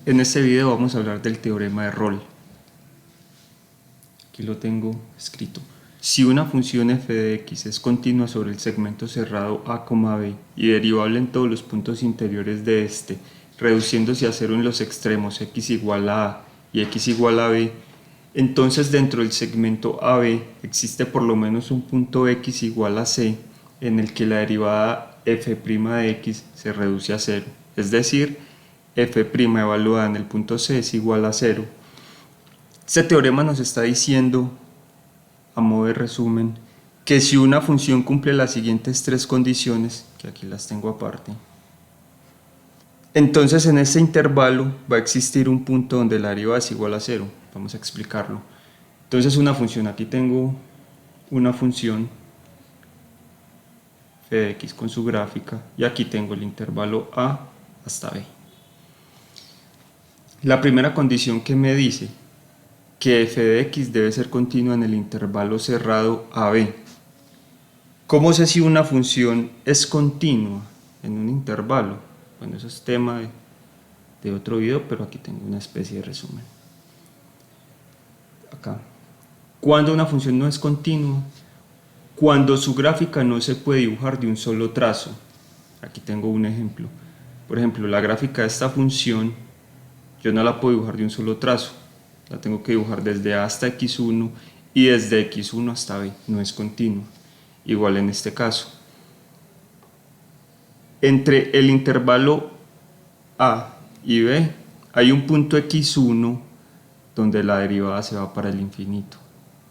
En este video vamos a hablar del teorema de Rolle. Aquí lo tengo escrito. Si una función f de x es continua sobre el segmento cerrado a, b y derivable en todos los puntos interiores de este, reduciéndose a cero en los extremos x igual a y x igual a b, entonces dentro del segmento AB existe por lo menos un punto x igual a c en el que la derivada f' de x se reduce a cero, es decir, f' evaluada en el punto c es igual a cero. Este teorema nos está diciendo, a modo de resumen, que si una función cumple las siguientes tres condiciones, que aquí las tengo aparte, entonces en ese intervalo va a existir un punto donde la derivada es igual a cero. Vamos a explicarlo. Entonces una función, aquí tengo una función f de x con su gráfica y aquí tengo el intervalo a hasta b. La primera condición que me dice que f de x debe ser continua en el intervalo cerrado AB. ¿Cómo sé si una función es continua en un intervalo? Bueno, eso es tema de otro video, pero aquí tengo una especie de resumen. Acá. ¿Cuándo una función no es continua? Cuando su gráfica no se puede dibujar de un solo trazo. Aquí tengo un ejemplo. Por ejemplo, la gráfica de esta función yo no la puedo dibujar de un solo trazo. La tengo que dibujar desde A hasta x1 y desde x1 hasta b. No es continua. Igual en este caso. Entre el intervalo A y B hay un punto x1 donde la derivada se va para el infinito.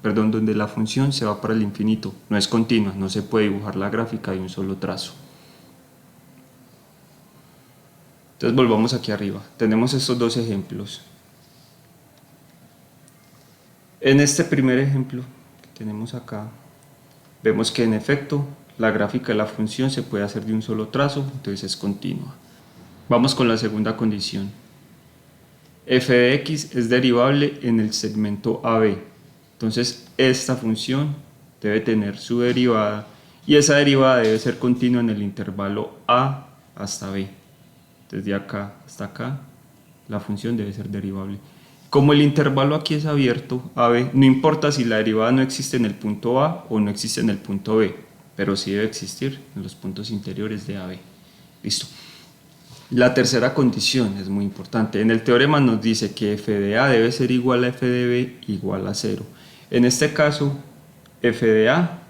Perdón, donde la función se va para el infinito. No es continua, no se puede dibujar la gráfica de un solo trazo. Entonces volvamos aquí arriba. Tenemos estos dos ejemplos. En este primer ejemplo que tenemos acá, vemos que en efecto la gráfica de la función se puede hacer de un solo trazo, entonces es continua. Vamos con la segunda condición. F de x es derivable en el segmento AB. Entonces esta función debe tener su derivada y esa derivada debe ser continua en el intervalo A hasta B. Desde acá hasta acá la función debe ser derivable. Como el intervalo aquí es abierto, AB, no importa si la derivada no existe en el punto A o no existe en el punto B, pero sí debe existir en los puntos interiores de AB. Listo. La tercera condición es muy importante. En el teorema nos dice que f de A debe ser igual a f de B igual a 0. En este caso, f de A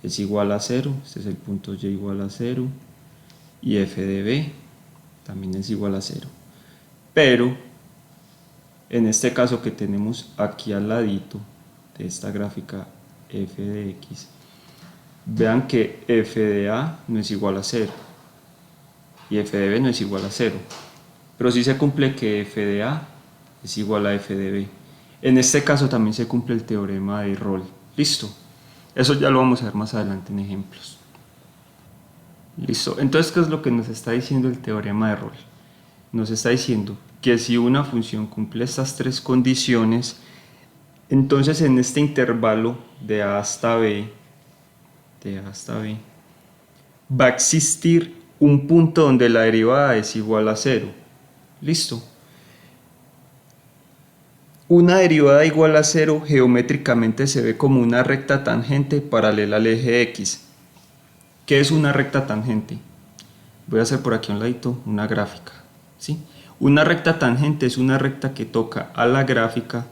es igual a 0, este es el punto y igual a 0, y f de B también es igual a 0. Pero, en este caso que tenemos aquí al ladito de esta gráfica f de x, vean que f de A no es igual a 0 y f de b no es igual a 0, pero sí se cumple que f de A es igual a f de b. En este caso también se cumple el teorema de Rolle. Listo, eso ya lo vamos a ver más adelante en ejemplos. Listo, entonces ¿qué es lo que nos está diciendo el teorema de Rolle? Nos está diciendo que si una función cumple estas tres condiciones, entonces en este intervalo de A hasta B, va a existir un punto donde la derivada es igual a 0. Listo. Una derivada igual a 0 geométricamente se ve como una recta tangente paralela al eje x. ¿Qué es una recta tangente? Voy a hacer por aquí a un ladito una gráfica, ¿sí? Una recta tangente es una recta que toca a la gráfica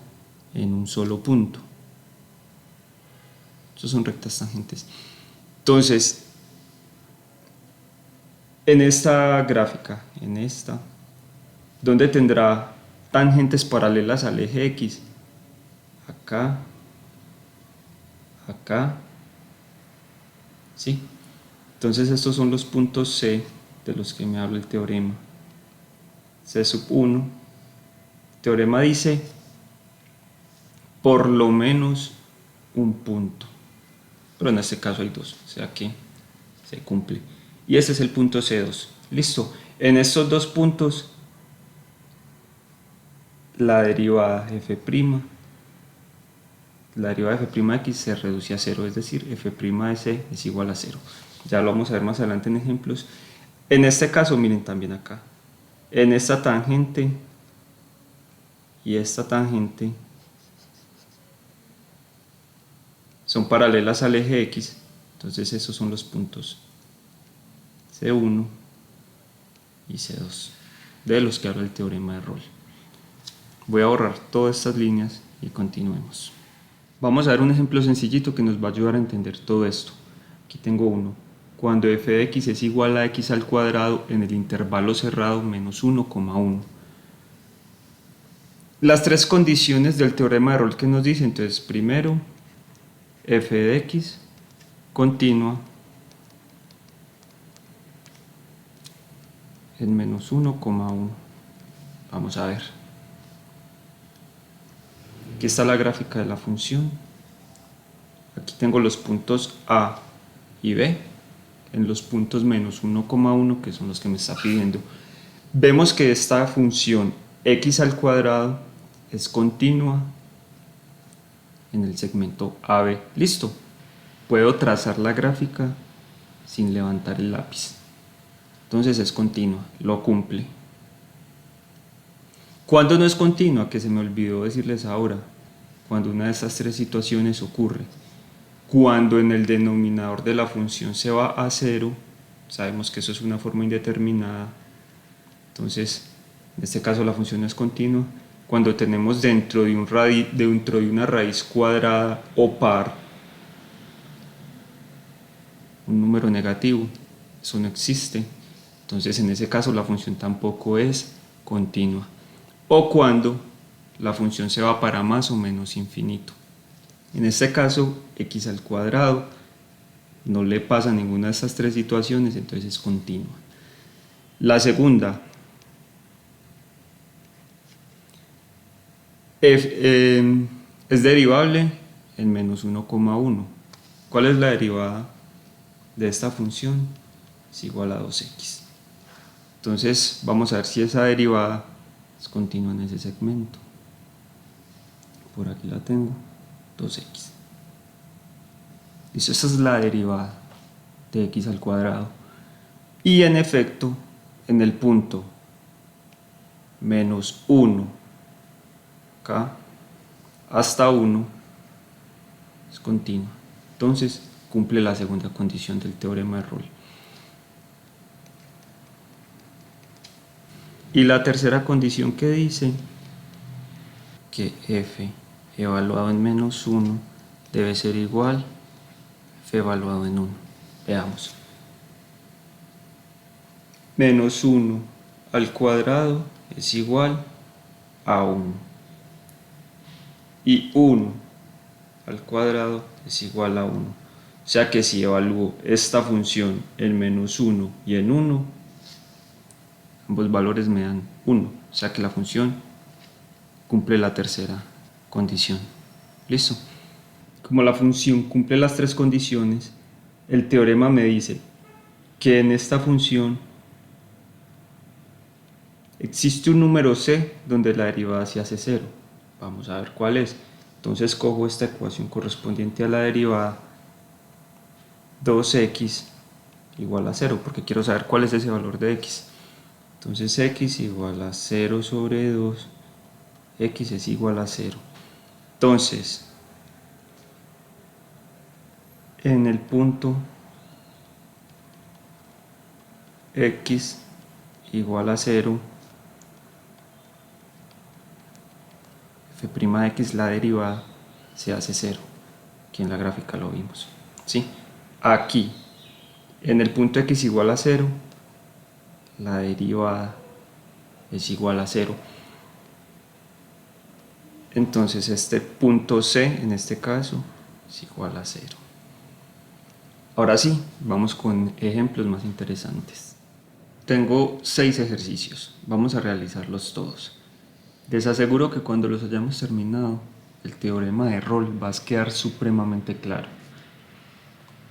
en un solo punto. Esas son rectas tangentes. Entonces, en esta gráfica, ¿dónde tendrá tangentes paralelas al eje x? Acá, acá, ¿sí? Entonces estos son los puntos C de los que me habla el teorema. C sub 1. El teorema dice por lo menos un punto, pero en este caso hay dos, o sea que se cumple. Y este es el punto C2. Listo. En estos dos puntos la derivada f', de x se reduce a 0, es decir, f' de c es igual a 0. Ya lo vamos a ver más adelante en ejemplos. En este caso, miren también acá, en esta tangente y esta tangente son paralelas al eje X, entonces esos son los puntos C1 y C2 de los que habla el teorema de Rolle. Voy a borrar todas estas líneas y continuemos. Vamos a ver un ejemplo sencillito que nos va a ayudar a entender todo esto. Aquí tengo uno. Cuando f de x es igual a x al cuadrado en el intervalo cerrado menos 1,1. Las tres condiciones del teorema de Rolle que nos dice, entonces primero f de x continua en menos 1,1. Vamos a ver. Aquí está la gráfica de la función. Aquí tengo los puntos A y B en los puntos menos 1,1, que son los que me está pidiendo. Vemos que esta función x al cuadrado es continua en el segmento AB. Listo. Puedo trazar la gráfica sin levantar el lápiz. Entonces es continua, lo cumple. ¿Cuándo no es continua? Que se me olvidó decirles ahora. Cuando una de estas tres situaciones ocurre. Cuando en el denominador de la función se va a 0, sabemos que eso es una forma indeterminada, entonces en este caso la función no es continua. Cuando tenemos dentro de una raíz cuadrada o par un número negativo, eso no existe, entonces en ese caso la función tampoco es continua. O cuando la función se va para más o menos infinito. En este caso, x al cuadrado no le pasa ninguna de estas tres situaciones, entonces es continua. La segunda, es derivable en menos 1,1. ¿Cuál es la derivada de esta función? Es igual a 2x. Entonces vamos a ver si esa derivada es continua en ese segmento. Por aquí la tengo. 2x. Listo, esa es la derivada de x al cuadrado. Y en efecto, en el punto menos 1 acá hasta 1 es continua. Entonces cumple la segunda condición del teorema de Rolle. Y la tercera condición que dice que f evaluado en menos 1 debe ser igual a f evaluado en 1. Veamos. Menos 1 al cuadrado es igual a 1. Y 1 al cuadrado es igual a 1. O sea que si evalúo esta función en menos 1 y en 1, ambos valores me dan 1. O sea que la función cumple la tercera condición. ¿Listo? Como la función cumple las tres condiciones, el teorema me dice que en esta función existe un número c donde la derivada se hace 0. Vamos a ver cuál es. Entonces cojo esta ecuación correspondiente a la derivada 2x igual a 0, porque quiero saber cuál es ese valor de x. Entonces x igual a 0 sobre 2, x es igual a 0. Entonces, en el punto x igual a 0, f' de x, la derivada, se hace 0. Aquí en la gráfica lo vimos. ¿Sí? Aquí, en el punto x igual a 0, la derivada es igual a 0. Entonces este punto c, en este caso, es igual a 0. Ahora sí, vamos con ejemplos más interesantes. Tengo 6 ejercicios, vamos a realizarlos todos. Les aseguro que cuando los hayamos terminado, el teorema de Rolle va a quedar supremamente claro.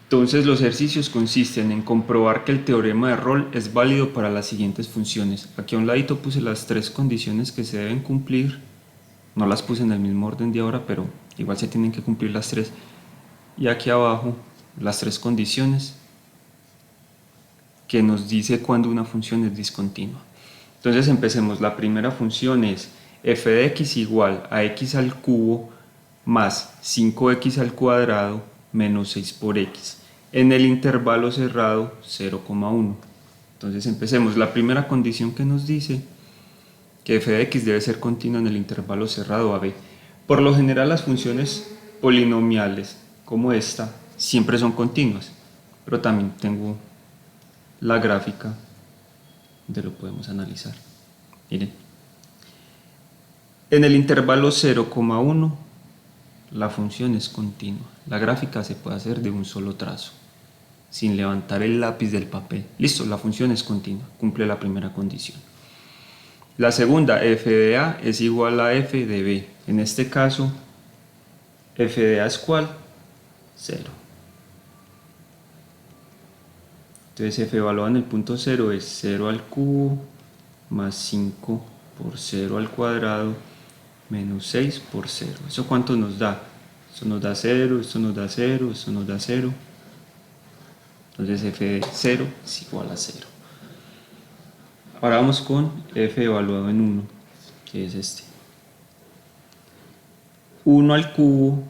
Entonces los ejercicios consisten en comprobar que el teorema de Rolle es válido para las siguientes funciones. Aquí a un ladito puse las tres condiciones que se deben cumplir. No las puse en el mismo orden de ahora, pero igual se tienen que cumplir las tres. Y aquí abajo las tres condiciones que nos dice cuando una función es discontinua. Entonces empecemos. La primera función es f de x igual a x al cubo más 5x al cuadrado menos 6 por x en el intervalo cerrado 0,1. Entonces empecemos. La primera condición que nos dice que f de x debe ser continua en el intervalo cerrado AB. Por lo general las funciones polinomiales como esta siempre son continuas, pero también tengo la gráfica donde lo podemos analizar. Miren, en el intervalo 0,1 la función es continua. La gráfica se puede hacer de un solo trazo, sin levantar el lápiz del papel. Listo, la función es continua, cumple la primera condición. La segunda, f de a es igual a f de b. En este caso, f de a es ¿cuál? 0. Entonces f evaluado en el punto 0 es 0 al cubo más 5 por 0 al cuadrado menos 6 por 0. ¿Eso cuánto nos da? Eso nos da 0, esto nos da 0, esto nos da 0. Entonces f de 0 es igual a 0. Ahora vamos con f evaluado en 1, que es este. 1 al cubo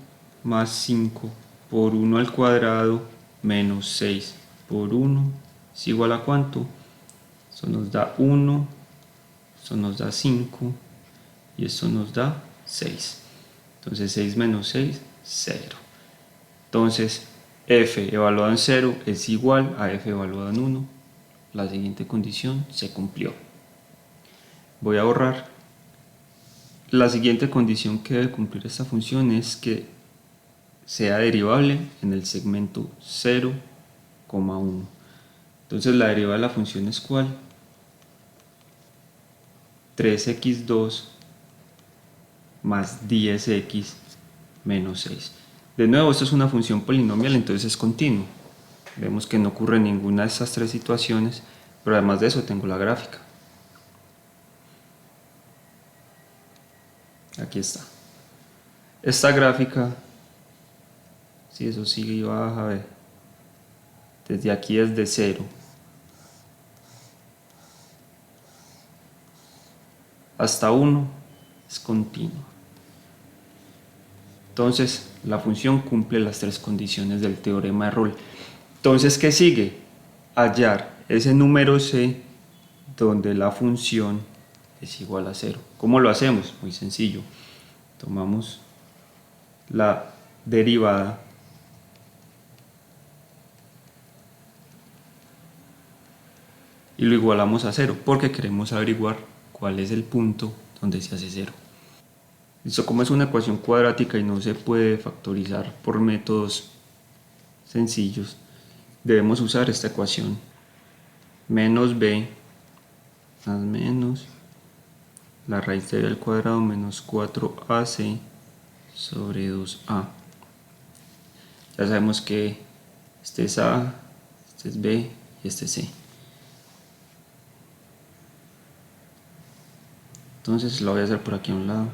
más 5 por 1 al cuadrado menos 6 por 1 es igual a ¿cuánto? Eso nos da 1, eso nos da 5 y esto nos da 6. Entonces 6 menos 6, 0. Entonces f evaluado en 0 es igual a f evaluado en 1. La siguiente condición se cumplió. Voy a borrar. La siguiente condición que debe cumplir esta función es que sea derivable en el segmento 0,1. Entonces la derivada de la función es ¿cuál? 3x2 más 10x menos 6. De nuevo, esto es una función polinomial, entonces es continuo. Vemos que no ocurre ninguna de estas tres situaciones, pero además de eso tengo la gráfica. Aquí está. Esta gráfica, si eso sigue y baja, a ver, desde aquí es de 0 hasta 1 es continua. Entonces la función cumple las tres condiciones del teorema de Rolle. Entonces, ¿qué sigue? Hallar ese número c donde la función es igual a 0. ¿Cómo lo hacemos? Muy sencillo. Tomamos la derivada y lo igualamos a 0 porque queremos averiguar cuál es el punto donde se hace 0. Listo, como es una ecuación cuadrática y no se puede factorizar por métodos sencillos, debemos usar esta ecuación. Menos b más menos la raíz de b al cuadrado menos 4ac sobre 2a. Ya sabemos que este es a, este es b y este es c. Entonces lo voy a hacer por aquí a un lado.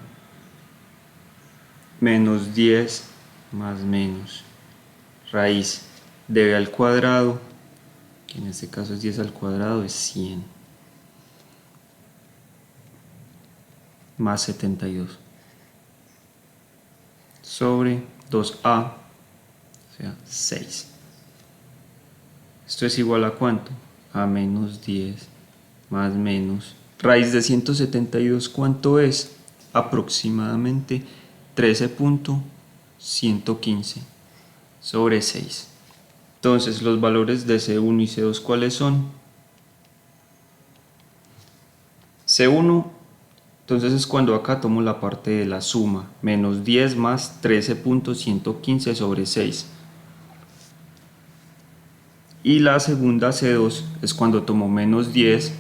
Menos 10 más menos raíz de b al cuadrado, que en este caso es 10 al cuadrado, es 100, más 72, sobre 2a, o sea, 6. Esto es igual a ¿cuánto? A menos 10 más menos raíz de 172, ¿cuánto es? Aproximadamente 13.115 sobre 6. Entonces los valores de C1 y C2 ¿cuáles son? C1, entonces es cuando acá tomo la parte de la suma, menos 10 más 13.115 sobre 6. Y la segunda C2 es cuando tomo menos 10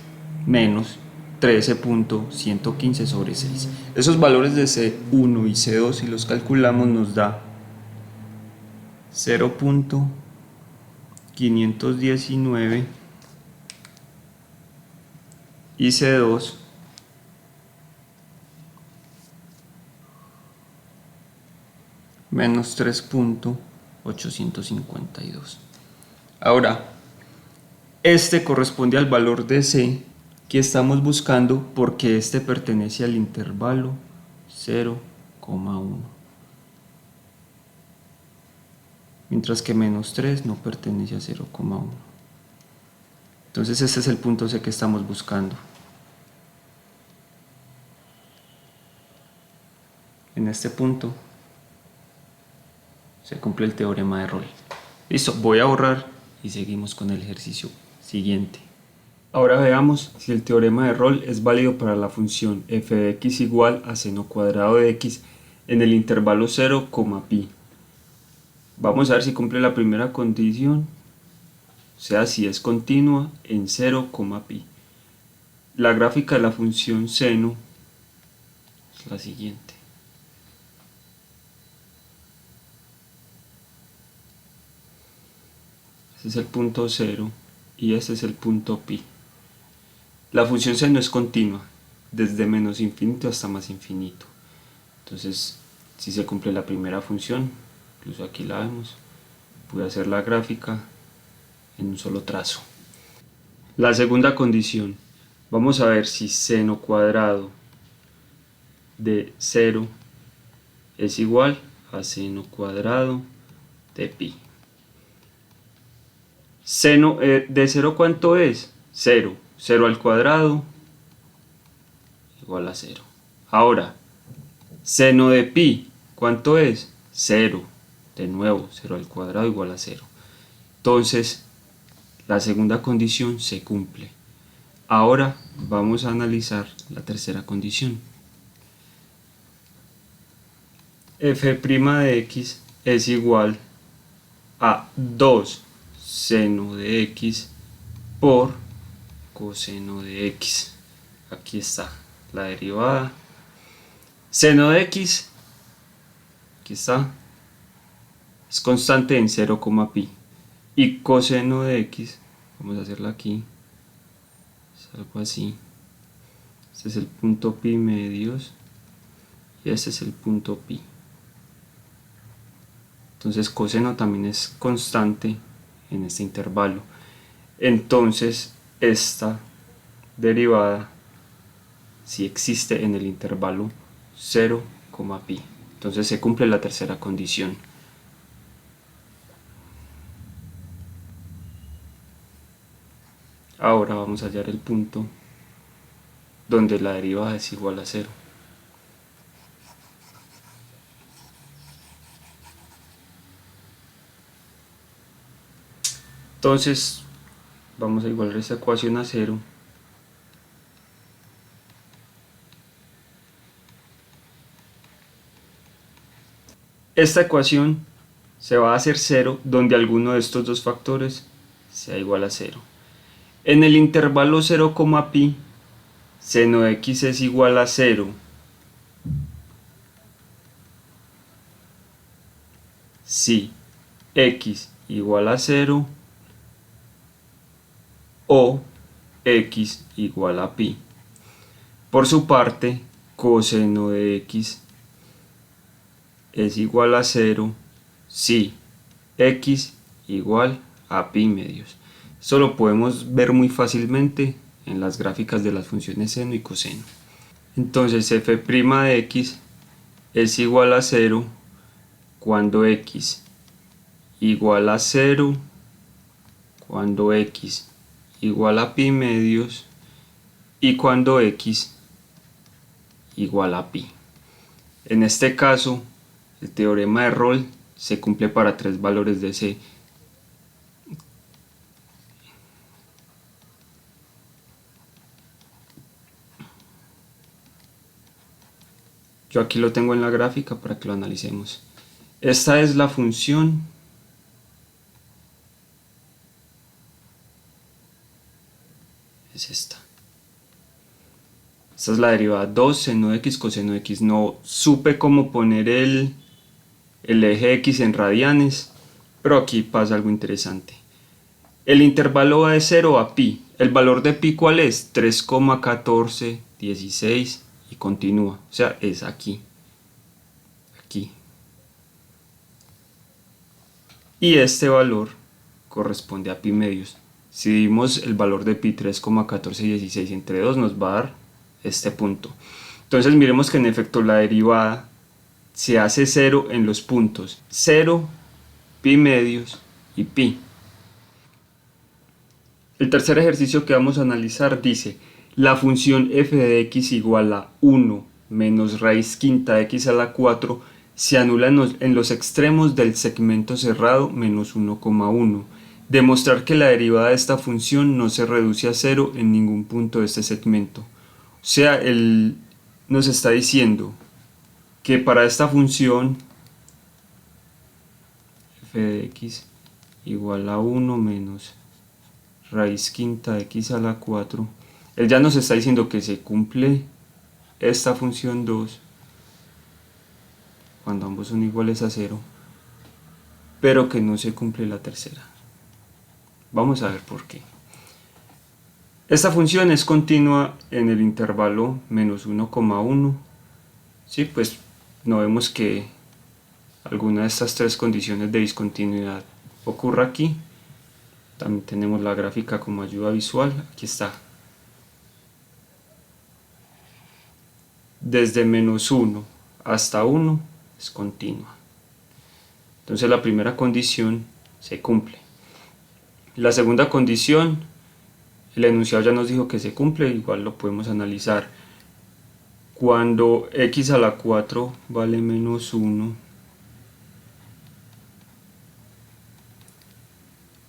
menos 13.115 sobre 6. Esos valores de C1 y C2, si los calculamos, nos da 0.519 y C2 menos 3.852. Ahora, este corresponde al valor de C que estamos buscando porque este pertenece al intervalo 0,1. Mientras que menos 3 no pertenece a 0,1. Entonces este es el punto C que estamos buscando. En este punto se cumple el teorema de Rolle. Listo, voy a borrar y seguimos con el ejercicio siguiente. Ahora veamos si el teorema de Rolle es válido para la función f de x igual a seno cuadrado de x en el intervalo 0, pi. Vamos a ver si cumple la primera condición, o sea, si es continua en 0, pi. La gráfica de la función seno es la siguiente. Este es el punto 0 y este es el punto pi. La función seno es continua, desde menos infinito hasta más infinito. Entonces, si se cumple la primera función, incluso aquí la vemos, pude hacer la gráfica en un solo trazo. La segunda condición, vamos a ver si seno cuadrado de 0 es igual a seno cuadrado de pi. Seno de 0, ¿cuánto es? 0. 0 al cuadrado igual a 0. Ahora, seno de pi, ¿cuánto es? 0. De nuevo, 0 al cuadrado igual a 0. Entonces, la segunda condición se cumple. Ahora vamos a analizar la tercera condición. F' de x es igual a 2 seno de x por coseno de x. Aquí está la derivada. Seno de x, aquí está, es constante en 0, pi. Y coseno de x, vamos a hacerla aquí, es algo así. Este es el punto pi medios y este es el punto pi. Entonces coseno también es constante en este intervalo. Entonces esta derivada sí existe en el intervalo 0, pi. Entonces se cumple la tercera condición. Ahora vamos a hallar el punto donde la derivada es igual a 0. Entonces vamos a igualar esta ecuación a 0. Esta ecuación se va a hacer 0 donde alguno de estos dos factores sea igual a 0. En el intervalo 0, pi, seno de x es igual a 0 si x igual a 0 o x igual a pi. Por su parte, coseno de x es igual a 0 si x igual a pi medios. Esto lo podemos ver muy fácilmente en las gráficas de las funciones seno y coseno. Entonces f' de x es igual a 0 cuando x igual a 0, cuando x igual a pi medios y cuando x igual a pi. En este caso, el teorema de Rolle se cumple para tres valores de c. Yo aquí lo tengo en la gráfica para que lo analicemos. Esta es la función es esta. Esta es la derivada 2 seno de x coseno de x. No supe cómo poner el eje x en radianes, pero aquí pasa algo interesante. El intervalo va de 0 a pi. ¿El valor de pi cuál es? 3,1416 y continúa. O sea, es aquí. Aquí. Y este valor corresponde a pi medios. Si dimos el valor de pi 3,1416 entre 2 nos va a dar este punto. Entonces miremos que en efecto la derivada se hace 0 en los puntos 0, pi medios y pi. El tercer ejercicio que vamos a analizar dice: la función f de x igual a 1 menos raíz quinta de x a la 4 se anula en los extremos del segmento cerrado menos 1,1. Demostrar que la derivada de esta función no se reduce a 0 en ningún punto de este segmento. O sea, él nos está diciendo que para esta función f de x igual a 1 menos raíz quinta de x a la 4, él ya nos está diciendo que se cumple esta función 2 cuando ambos son iguales a 0, pero que no se cumple la tercera. Vamos a ver por qué. Esta función es continua en el intervalo menos 1,1. ¿Sí? Pues no vemos que alguna de estas tres condiciones de discontinuidad ocurra aquí. También tenemos la gráfica como ayuda visual. Aquí está. Desde menos 1 hasta 1 es continua. Entonces la primera condición se cumple. La segunda condición, el enunciado ya nos dijo que se cumple, igual lo podemos analizar. Cuando x a la 4 vale menos 1,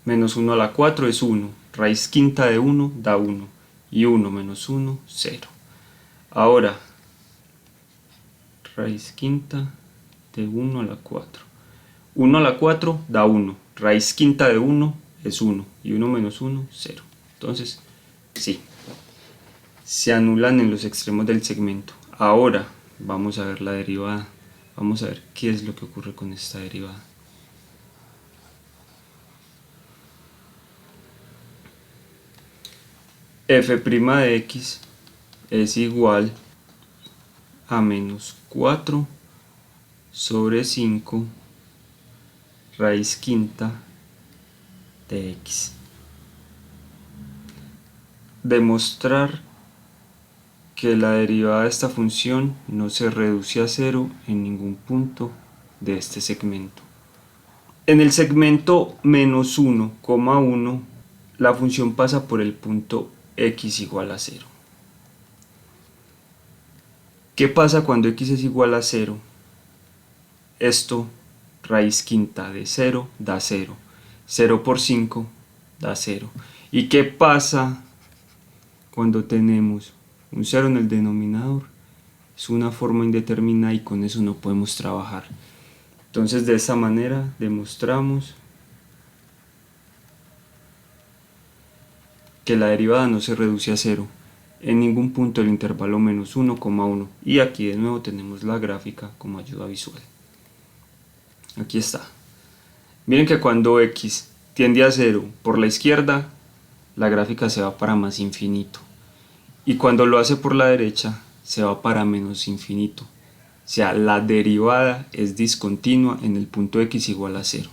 menos 1 a la 4 es 1, raíz quinta de 1 da 1, y 1 menos 1, 0. Ahora, raíz quinta de 1 a la 4. 1 a la 4 da 1, raíz quinta de 1 es 1, y 1 menos 1, 0. Entonces, sí, se anulan en los extremos del segmento. Ahora, vamos a ver la derivada. Vamos a ver qué es lo que ocurre con esta derivada. F' de x es igual a menos 4 sobre 5 raíz quinta de x. Demostrar que la derivada de esta función no se reduce a 0 en ningún punto de este segmento. En el segmento menos 1,1 la función pasa por el punto x igual a 0. ¿Qué pasa cuando x es igual a 0? Esto, raíz quinta de 0 da 0. 0 por 5 da 0. ¿Y qué pasa cuando tenemos un 0 en el denominador? Es una forma indeterminada y con eso no podemos trabajar. Entonces de esta manera demostramos que la derivada no se reduce a 0 en ningún punto del intervalo menos 1,1. Y aquí de nuevo tenemos la gráfica como ayuda visual. Aquí está. Miren que cuando x tiende a 0 por la izquierda, la gráfica se va para más infinito. Y cuando lo hace por la derecha, se va para menos infinito. O sea, la derivada es discontinua en el punto x igual a 0.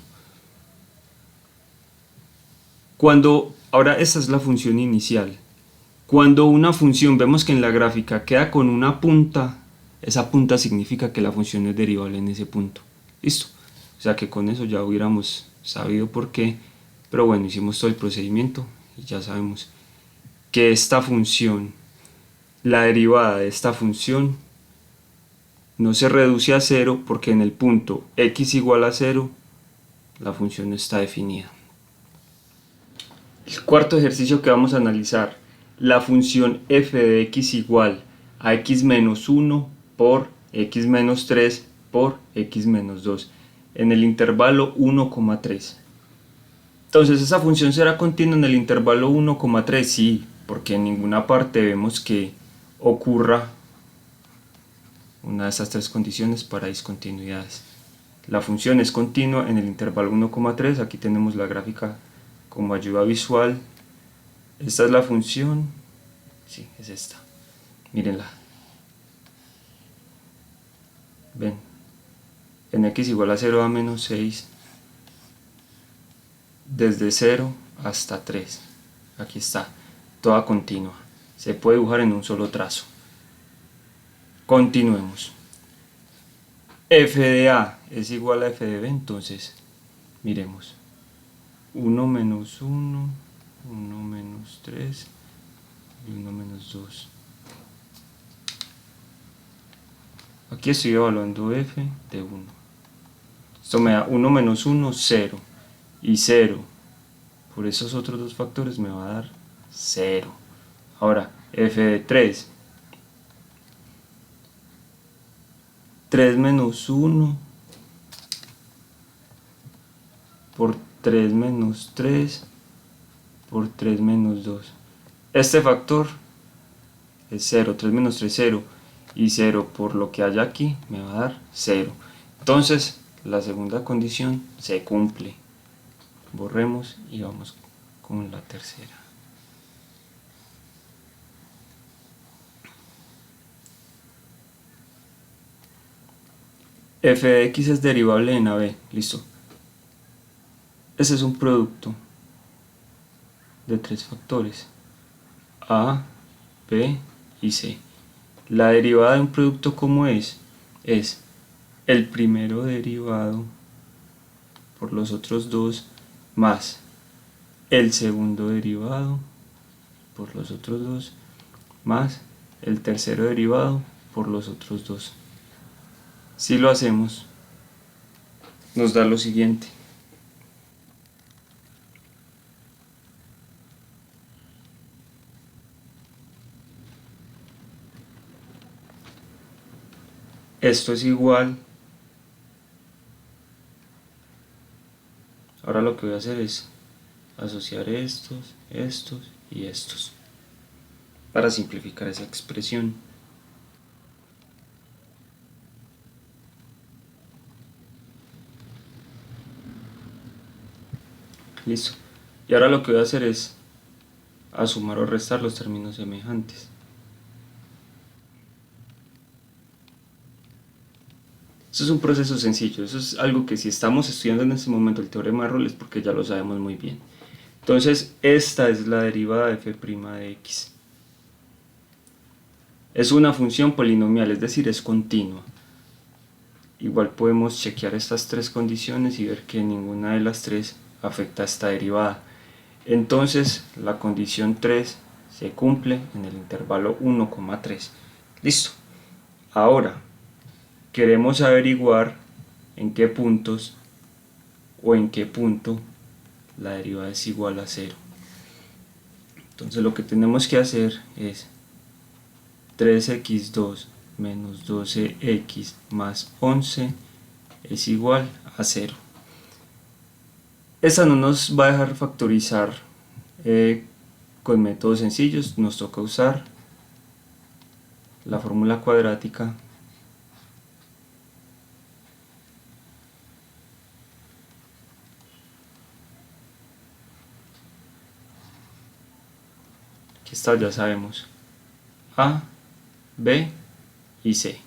Ahora esta es la función inicial. Cuando una función, vemos que en la gráfica queda con una punta, esa punta significa que la función es derivable en ese punto. ¿Listo? O sea que con eso ya hubiéramos sabido por qué, pero bueno, hicimos todo el procedimiento y ya sabemos que esta función, la derivada de esta función, no se reduce a 0 porque en el punto x igual a 0 la función no está definida. El cuarto ejercicio que vamos a analizar, la función f de x igual a x menos 1 por x menos 3 por x menos 2 en el intervalo 1,3. Entonces, ¿esa función será continua en el intervalo 1,3? Sí, porque en ninguna parte vemos que ocurra una de estas tres condiciones para discontinuidades. La función es continua en el intervalo 1,3. Aquí tenemos la gráfica como ayuda visual. Esta es la función. Sí, es esta. Mírenla. Ven. En x igual a 0 a menos 6. Desde 0 hasta 3. aquí está, toda continua. Se puede dibujar en un solo trazo. Continuemos. F de A es igual a F de B, entonces miremos. 1 menos 1, 1 menos 3 y 1 menos 2. Aquí estoy evaluando F de 1. Esto me da 1 menos 1, 0. Y 0 por esos otros dos factores me va a dar 0. Ahora, F de 3. 3 menos 1 por 3 menos 3 por 3 menos 2. Este factor es 0, 3 menos 3, 0. Y 0 por lo que haya aquí me va a dar 0. Entonces, la segunda condición se cumple. Borremos y vamos con la tercera. F de x es derivable en AB. Listo. Ese es un producto de tres factores: A, B y C. La derivada de un producto, ¿cómo es? Es el primero derivado por los otros dos más el segundo derivado por los otros dos más el tercero derivado por los otros dos. Si lo hacemos, nos da lo siguiente. Esto es igual. Ahora lo que voy a hacer es asociar estos, estos y estos para simplificar esa expresión. Listo. Y ahora lo que voy a hacer es a sumar o restar los términos semejantes. Eso es un proceso sencillo, eso es algo que si estamos estudiando en este momento el teorema de Rolle es porque ya lo sabemos muy bien. Entonces, esta es la derivada de f' de x. Es una función polinomial, es decir, es continua. Igual podemos chequear estas tres condiciones y ver que ninguna de las tres afecta a esta derivada. Entonces, la condición 3 se cumple en el intervalo 1,3. Listo. Ahora, queremos averiguar en qué puntos o en qué punto la derivada es igual a 0. Entonces lo que tenemos que hacer es 3x2 menos 12x más 11 es igual a 0. Esta no nos va a dejar factorizar con métodos sencillos, nos toca usar la fórmula cuadrática que esta ya sabemos: A, B y C.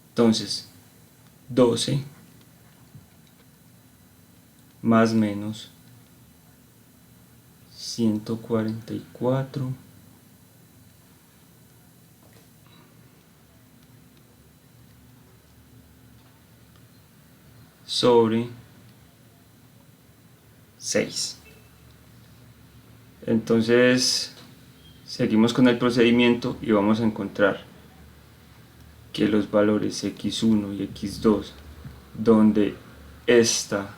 Entonces 12 más menos 144 sobre 6. Entonces seguimos con el procedimiento y vamos a encontrar que los valores x1 y x2 donde esta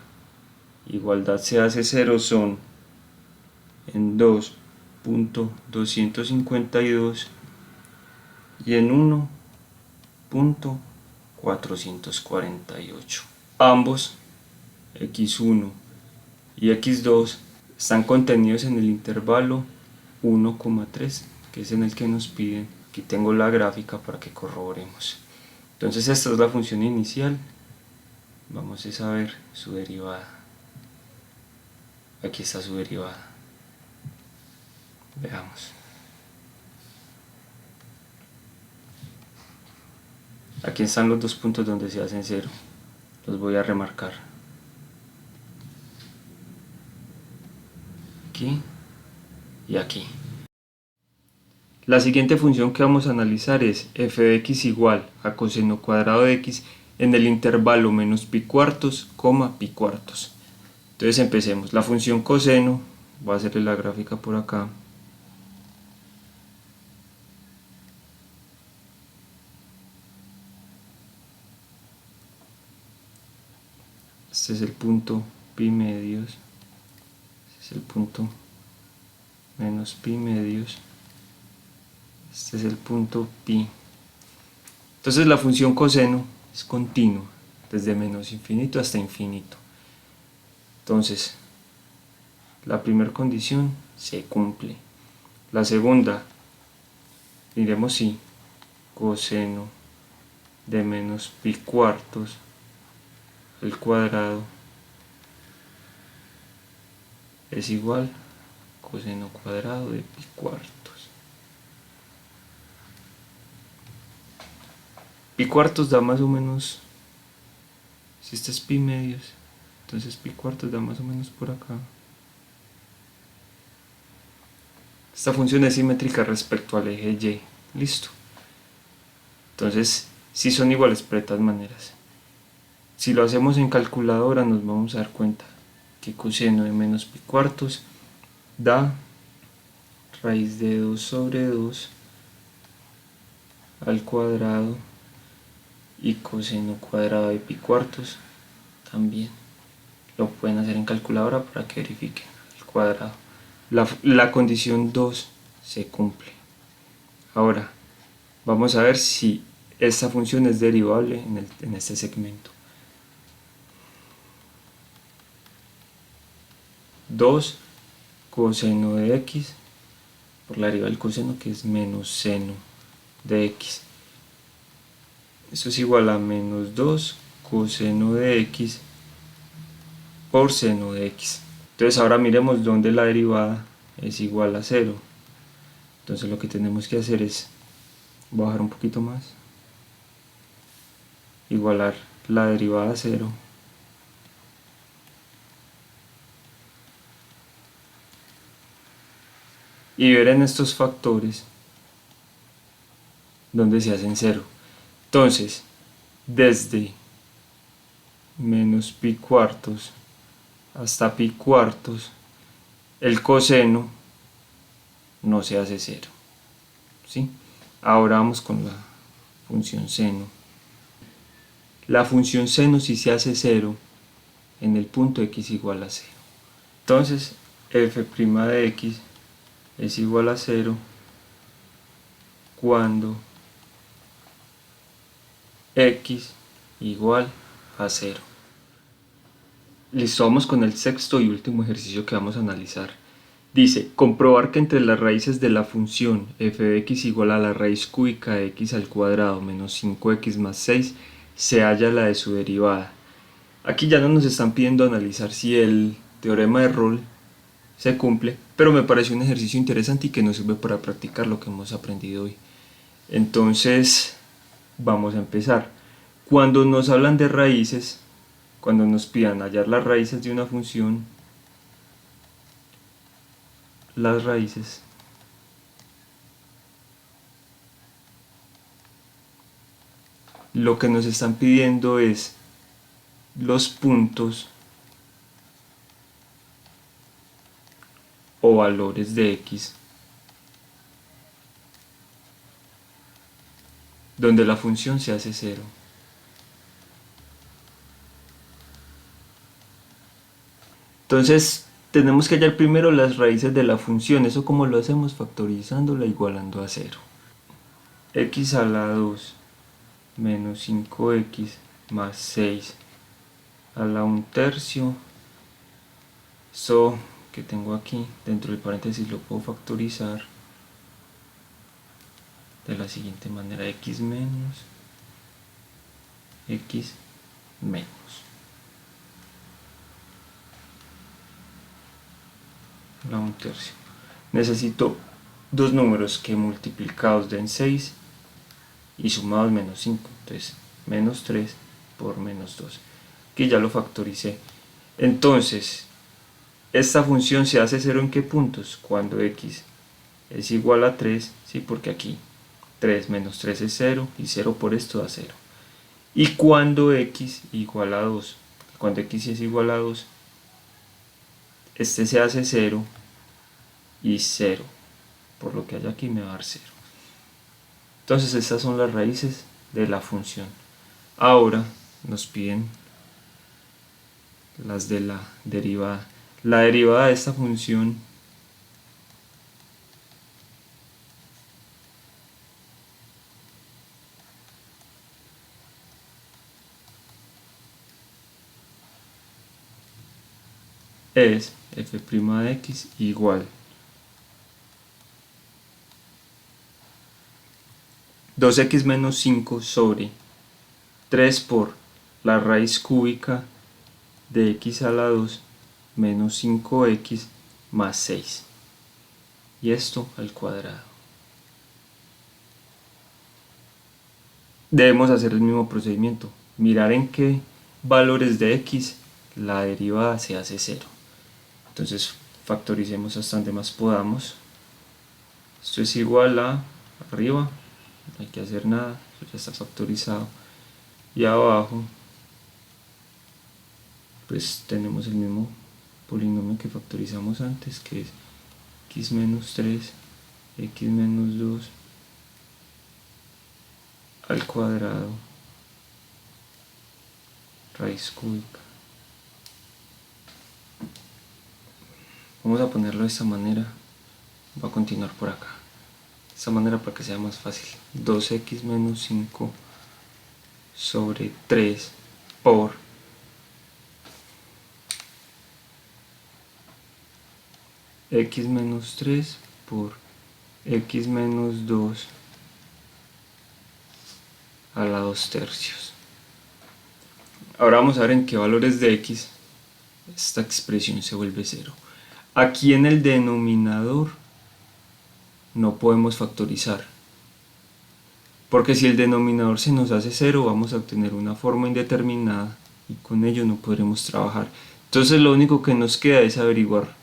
igualdad se hace 0 son en 2.252 y en 1.448. Ambos, x1 y x2, están contenidos en el intervalo 1,3, que es en el que nos piden. Aquí tengo la gráfica para que corroboremos. Entonces esta es la función inicial. Vamos a ver su derivada. Aquí está su derivada. Veamos. Aquí están los dos puntos donde se hacen 0. Los voy a remarcar. aquí y aquí. La siguiente función que vamos a analizar es f de x igual a coseno cuadrado de x en el intervalo menos pi cuartos, pi cuartos. Entonces empecemos. La función coseno, voy a hacerle la gráfica por acá. Este es el punto pi medios. Este es el punto menos pi medios. Este es el punto pi. Entonces la función coseno es continua, desde menos infinito hasta infinito. Entonces, la primera condición se cumple. La segunda, diremos si coseno de menos pi cuartos al cuadrado es igual a coseno cuadrado de pi cuartos. Pi cuartos da más o menos, si este es pi medios, entonces pi cuartos da más o menos por acá. Esta función es simétrica respecto al eje Y. Listo. Entonces, sí son iguales por estas maneras. Si lo hacemos en calculadora nos vamos a dar cuenta que coseno de menos pi cuartos da raíz de 2 sobre 2 al cuadrado y coseno cuadrado de pi cuartos también. Lo pueden hacer en calculadora para que verifiquen el cuadrado. La condición 2 se cumple. Ahora, vamos a ver si esta función es derivable en este segmento. 2 coseno de x por la derivada del coseno, que es menos seno de x. Eso es igual a menos 2 coseno de x por seno de x. Entonces ahora miremos dónde la derivada es igual a 0. Entonces lo que tenemos que hacer es bajar un poquito más, igualar la derivada a 0, y ver en estos factores donde se hacen 0. Entonces, desde menos pi cuartos hasta pi cuartos, el coseno no se hace 0. ¿Sí? Ahora vamos con la función seno. La función seno sí se hace 0 en el punto x igual a 0. Entonces, f' de x es igual a 0 cuando x igual a 0. Listo, vamos con el sexto y último ejercicio que vamos a analizar. Dice, comprobar que entre las raíces de la función f de x igual a la raíz cúbica de x al cuadrado menos 5x más 6 se halla la de su derivada. Aquí ya no nos están pidiendo analizar si el teorema de Rolle se cumple, pero me parece un ejercicio interesante y que nos sirve para practicar lo que hemos aprendido hoy. Entonces, vamos a empezar. Cuando nos hablan de raíces, cuando nos pidan hallar las raíces de una función, las raíces lo que nos están pidiendo es los puntos o valores de x donde la función se hace 0. Entonces tenemos que hallar primero las raíces de la función. ¿Eso cómo lo hacemos? Factorizándola, igualando a 0. X a la 2 menos 5x más 6 a la 1/3. Eso que tengo aquí dentro del paréntesis lo puedo factorizar de la siguiente manera: x menos x menos. La 1/3. Necesito dos números que multiplicados den 6 y sumados menos 5. Entonces, menos 3 por menos 2. Aquí ya lo factoricé. Entonces, Esta función se hace 0 ¿en qué puntos? Cuando x es igual a 3, ¿sí? Porque aquí 3 menos 3 es 0 y 0 por esto da 0. Y cuando x igual a 2, cuando x es igual a 2, este se hace 0 y 0, por lo que hay aquí me va a dar 0. Entonces estas son las raíces de la función. Ahora nos piden las de la derivada. La derivada de esta función es f' de x igual 2x menos 5 sobre 3 por la raíz cúbica de x a la 2 menos 5x más 6. Y esto al cuadrado. Debemos hacer el mismo procedimiento, mirar en qué valores de x la derivada se hace 0. Entonces factoricemos hasta donde más podamos. Esto es igual a arriba, no hay que hacer nada, eso ya está factorizado. Y abajo pues tenemos el mismo polinomio que factorizamos antes, que es x menos 3, x menos 2 al cuadrado raíz cúbica. Vamos a ponerlo de esta manera, voy a continuar por acá, de esta manera para que sea más fácil. 2x menos 5 sobre 3 por x menos 3 por x menos 2 a la 2 tercios. Ahora vamos a ver en qué valores de x esta expresión se vuelve 0. Aquí en el denominador no podemos factorizar, porque si el denominador se nos hace 0 vamos a obtener una forma indeterminada y con ello no podremos trabajar. Entonces lo único que nos queda es averiguar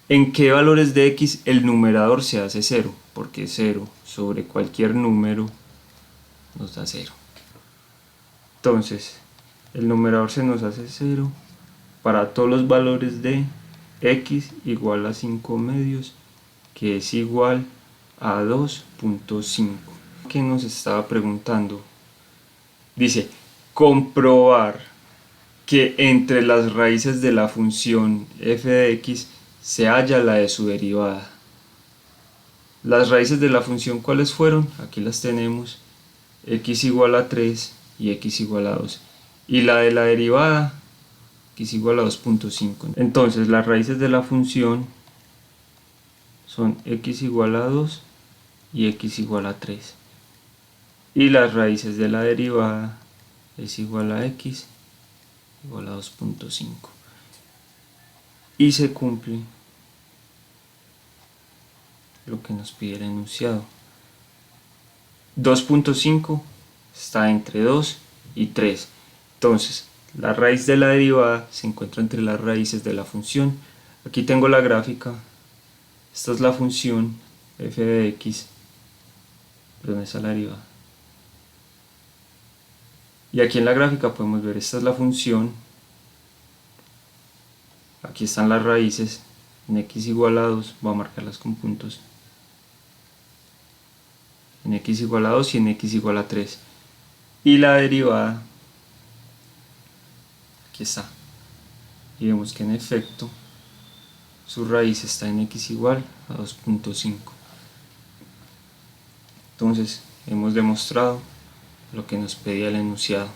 en qué valores de x el numerador se hace 0, porque 0 sobre cualquier número nos da 0. Entonces el numerador se nos hace 0 para todos los valores de x igual a 5 medios, que es igual a 2.5. ¿Qué nos estaba preguntando? Dice, comprobar que entre las raíces de la función f de x se halla la de su derivada. Las raíces de la función, ¿cuáles fueron? Aquí las tenemos, x igual a 3 y x igual a 2. Y la de la derivada, x igual a 2.5. Entonces las raíces de la función son x igual a 2 y x igual a 3. Y las raíces de la derivada es igual a x igual a 2.5. Y se cumple lo que nos pide el enunciado. 2.5 está entre 2 y 3. Entonces, la raíz de la derivada se encuentra entre las raíces de la función. Aquí tengo la gráfica. Esta es la función f de x. ¿Dónde está la derivada? Y aquí en la gráfica podemos ver, esta es la función. Aquí están las raíces. En x igual a 2, voy a marcarlas con puntos. En x igual a 2 y en x igual a 3. Y la derivada, aquí está. Y vemos que en efecto su raíz está en x igual a 2.5. Entonces hemos demostrado lo que nos pedía el enunciado.